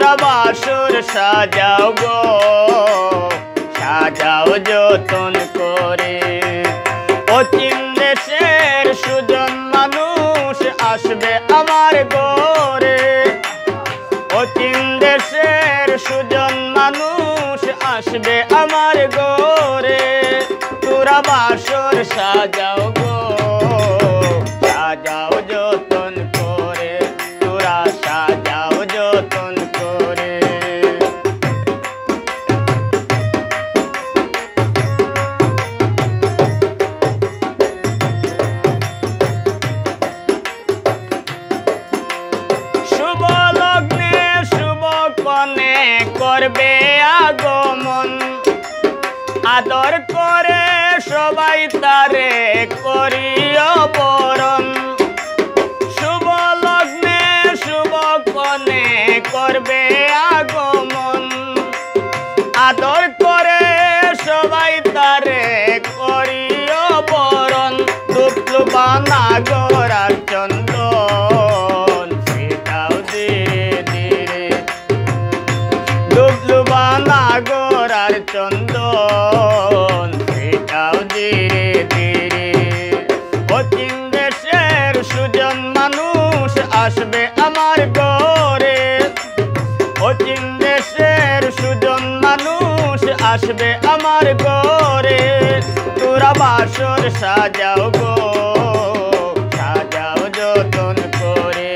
তোরা বাসর সাজাও গো, সাজাও যতন করে। অচিন দেশের সুজন মানুষ আসবে আমার ঘরে, অচিন দেশের সুজন মানুষ আসবে আমার ঘরে। তোরা বাসর সাজাও গো, সাজাও যতন করে, তোরা সাজাও যতন করে। শুভ লগ্নে শুভ কনে করবে আগমন, আদর করে সবাই তারে করিও বরণ। শুভ লগ্নে শুভ কনে করবে আগমন, আদর করে সবাই তারে করিও বরণ। দুপলুবা নাগর আর চন্দন সেটাও ধীরে ধীরে, দুপলুবা নাগর আর চন্দন সেটাও ধীরে ধীরে। অচিন দেশের সুজন মানুষ আসবে আমার ঘরে, অচিন দেশের সুজন মানুষ আসবে আমার ঘরে। তোরা বাসর সাজাও গো, সাজাও যতন করে।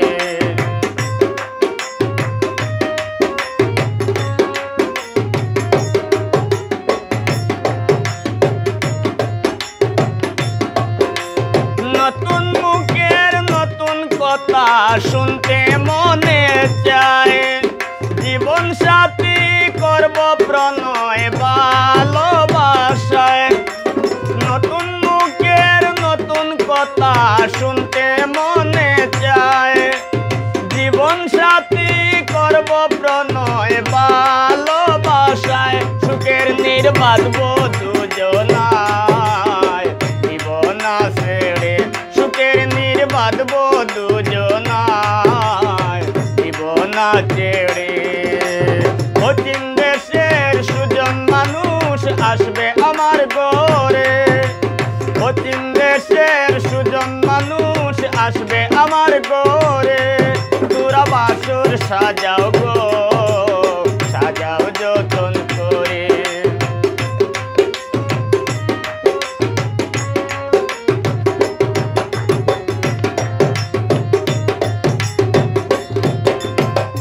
নতুন মুখের নতুন কথা শুনতে মনে চায়, জীবন সাথী করব প্রণয় ভালোবাসায়। নতুন মুখের নতুন কথা শুনতে মনে চায়, জীবন সাথী করব প্রণয় ভালোবাসায়। সুখের নির্বাদ দুজনায় দিব না ছেড়ে, সুখের নির্বাদ দুজনায় দিব না ছেড়ে। অচিন দেশের সুজন মানুষ আসবে আমার ঘরে, অচিন দেশের সুজন মানুষ আসবে আমার ঘরে। তোরা বাসর সাজাও গো, সাজাও যতন করে।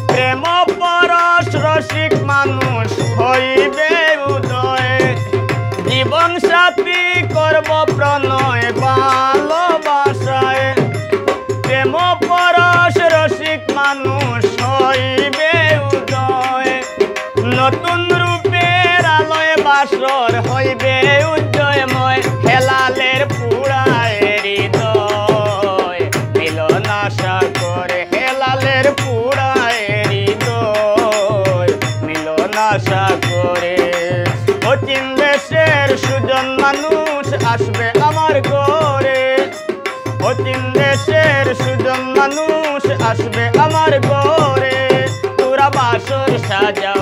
প্রেম পরশ রসিক মানুষ হইবে উদয়, জীবন সাথী করব প্রণয় ভালোবাসায়। প্রেম পরশ রসিক মানুষ হইবে উদয়, নতুন রূপের আলোয় বাসর হইবে উজ্জয়ময়। হেলালের পুরায় হৃদয় মিলন আশা করে, হেলালের পুরায় হৃদয় মিলন আশা করে। অচিন দেশের সুজন মানুষ আসবে আমার ঘরে, অচিন দেশের সুজন মানুষ আসবে আমার ঘরে। তোরা বাসর সাজাও